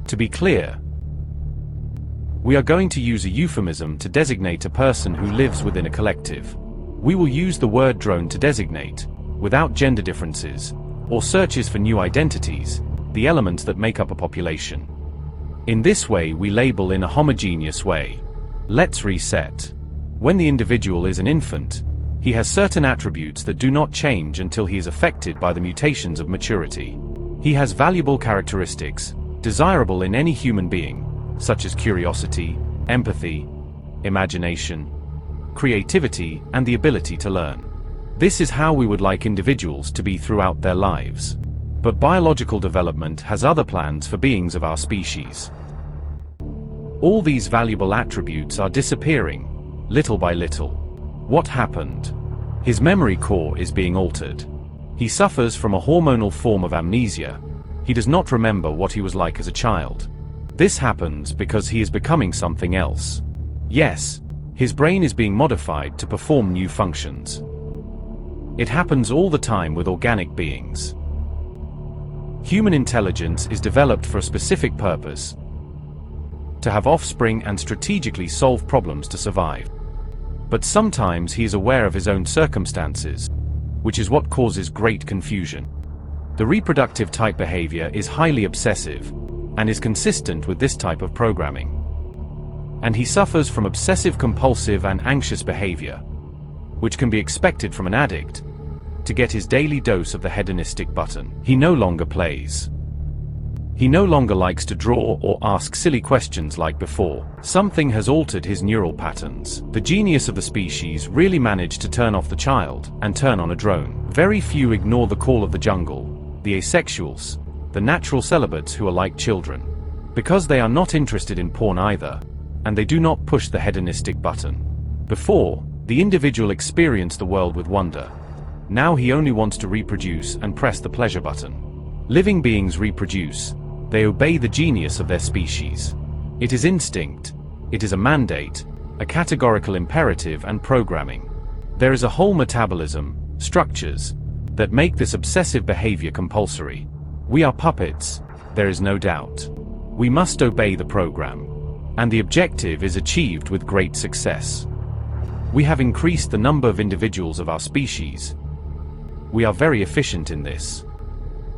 To be clear, we are going to use a euphemism to designate a person who lives within a collective. We will use the word drone to designate, without gender differences, or searches for new identities, the elements that make up a population. In this way we label in a homogeneous way. Let's reset. When the individual is an infant, he has certain attributes that do not change until he is affected by the mutations of maturity. He has valuable characteristics, desirable in any human being, such as curiosity, empathy, imagination, creativity, and the ability to learn. This is how we would like individuals to be throughout their lives. But biological development has other plans for beings of our species. All these valuable attributes are disappearing, little by little. What happened? His memory core is being altered. He suffers from a hormonal form of amnesia. He does not remember what he was like as a child. This happens because he is becoming something else. Yes, his brain is being modified to perform new functions. It happens all the time with organic beings. Human intelligence is developed for a specific purpose: to have offspring and strategically solve problems to survive. But sometimes he is aware of his own circumstances, which is what causes great confusion. The reproductive type behavior is highly obsessive, and is consistent with this type of programming. And he suffers from obsessive-compulsive and anxious behavior, which can be expected from an addict, to get his daily dose of the hedonistic button. He no longer plays. He no longer likes to draw or ask silly questions like before. Something has altered his neural patterns. The genius of the species really managed to turn off the child and turn on a drone. Very few ignore the call of the jungle, the asexuals, the natural celibates who are like children, because they are not interested in porn either, and they do not push the hedonistic button. Before, the individual experienced the world with wonder. Now he only wants to reproduce and press the pleasure button. Living beings reproduce. They obey the genius of their species. It is instinct. It is a mandate, a categorical imperative and programming. There is a whole metabolism, structures, that make this obsessive behavior compulsory. We are puppets, there is no doubt. We must obey the program. And the objective is achieved with great success. We have increased the number of individuals of our species. We are very efficient in this.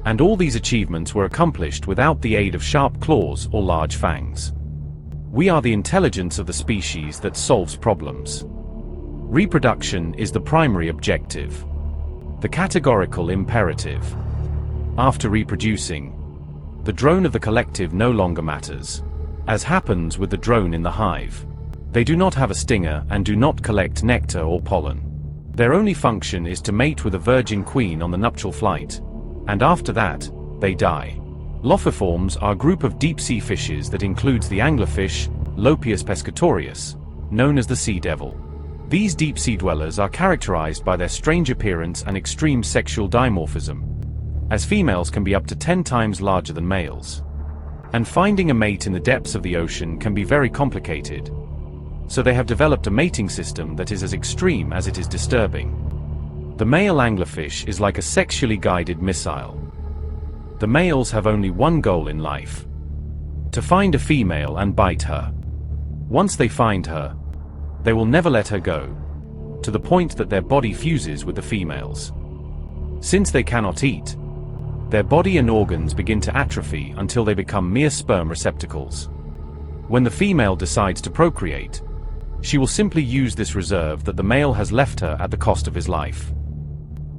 And all these achievements were accomplished without the aid of sharp claws or large fangs. We are the intelligence of the species that solves problems. Reproduction is the primary objective. The categorical imperative. After reproducing, the drone of the collective no longer matters. As happens with the drone in the hive. They do not have a stinger and do not collect nectar or pollen. Their only function is to mate with a virgin queen on the nuptial flight, and after that, they die. Lophiforms are a group of deep-sea fishes that includes the anglerfish, Lopius pescatorius, known as the sea devil. These deep-sea dwellers are characterized by their strange appearance and extreme sexual dimorphism, as females can be up to 10 times larger than males. And finding a mate in the depths of the ocean can be very complicated. So they have developed a mating system that is as extreme as it is disturbing. The male anglerfish is like a sexually guided missile. The males have only one goal in life: to find a female and bite her. Once they find her, they will never let her go, to the point that their body fuses with the females. Since they cannot eat, their body and organs begin to atrophy until they become mere sperm receptacles. When the female decides to procreate, she will simply use this reserve that the male has left her at the cost of his life.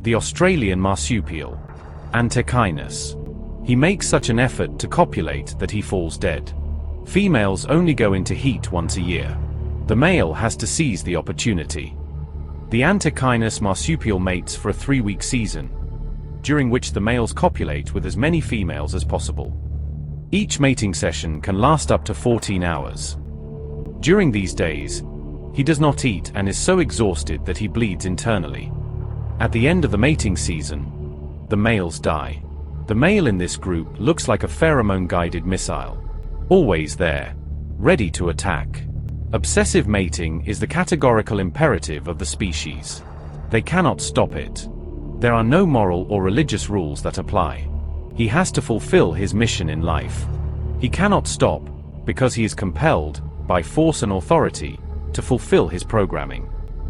The Australian marsupial, Antechinus. He makes such an effort to copulate that he falls dead. Females only go into heat once a year. The male has to seize the opportunity. The Antechinus marsupial mates for a 3-week season, during which the males copulate with as many females as possible. Each mating session can last up to 14 hours. During these days, he does not eat and is so exhausted that he bleeds internally. At the end of the mating season, the males die. The male in this group looks like a pheromone-guided missile, always there, ready to attack. Obsessive mating is the categorical imperative of the species. They cannot stop it. There are no moral or religious rules that apply. He has to fulfill his mission in life. He cannot stop, because he is compelled, by force and authority, to fulfill his programming.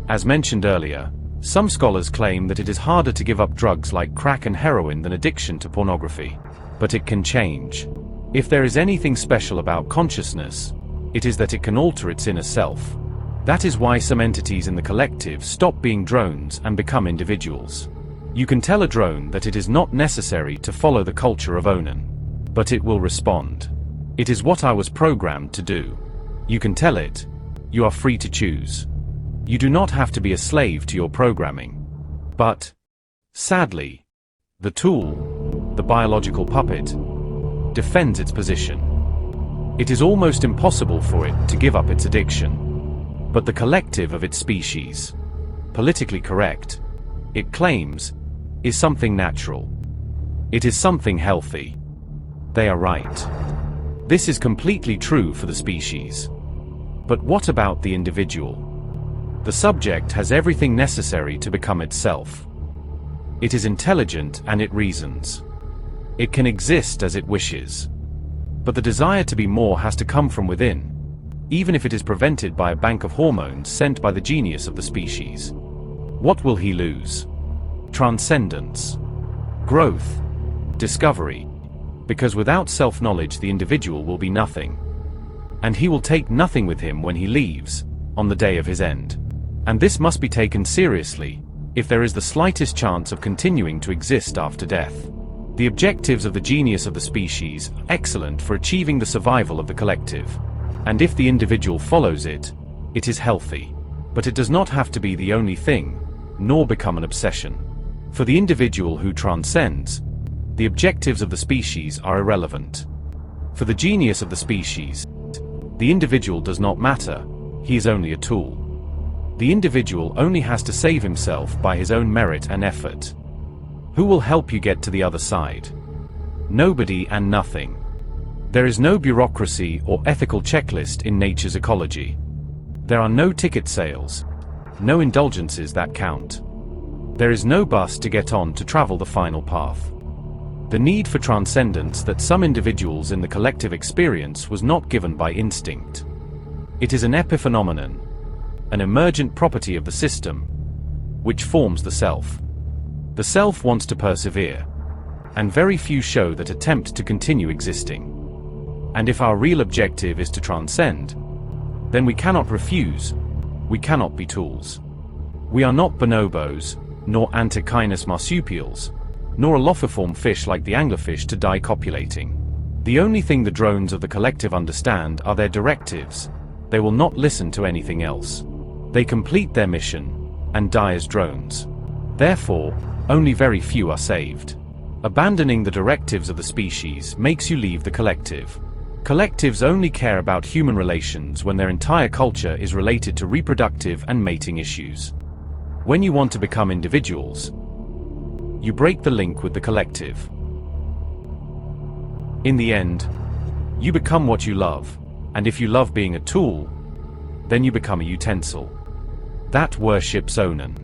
As mentioned earlier, some scholars claim that it is harder to give up drugs like crack and heroin than addiction to pornography. But it can change. If there is anything special about consciousness, it is that it can alter its inner self. That is why some entities in the collective stop being drones and become individuals. You can tell a drone that it is not necessary to follow the culture of Onan. But it will respond. It is what I was programmed to do. You can tell it, you are free to choose. You do not have to be a slave to your programming. But, sadly, the tool, the biological puppet, defends its position. It is almost impossible for it to give up its addiction. But the collective of its species, politically correct, it claims, is something natural. It is something healthy. They are right. This is completely true for the species. But what about the individual? The subject has everything necessary to become itself. It is intelligent and it reasons. It can exist as it wishes. But the desire to be more has to come from within, even if it is prevented by a bank of hormones sent by the genius of the species. What will he lose? Transcendence, growth, discovery. Because without self-knowledge the individual will be nothing. And he will take nothing with him when he leaves, on the day of his end. And this must be taken seriously, if there is the slightest chance of continuing to exist after death. The objectives of the genius of the species are excellent for achieving the survival of the collective. And if the individual follows it, it is healthy. But it does not have to be the only thing, nor become an obsession. For the individual who transcends, the objectives of the species are irrelevant. For the genius of the species, the individual does not matter, he is only a tool. The individual only has to save himself by his own merit and effort. Who will help you get to the other side? Nobody and nothing. There is no bureaucracy or ethical checklist in nature's ecology. There are no ticket sales, no indulgences that count. There is no bus to get on to travel the final path. The need for transcendence that some individuals in the collective experience was not given by instinct. It is an epiphenomenon, an emergent property of the system, which forms the self. The self wants to persevere, and very few show that attempt to continue existing. And if our real objective is to transcend, then we cannot refuse, we cannot be tools. We are not bonobos, nor antechinus marsupials, nor a lophiform fish like the anglerfish to die copulating. The only thing the drones of the collective understand are their directives. They will not listen to anything else. They complete their mission, and die as drones. Therefore, only very few are saved. Abandoning the directives of the species makes you leave the collective. Collectives only care about human relations when their entire culture is related to reproductive and mating issues. When you want to become individuals, you break the link with the collective. In the end, you become what you love, and if you love being a tool, then you become a utensil that worships Onan.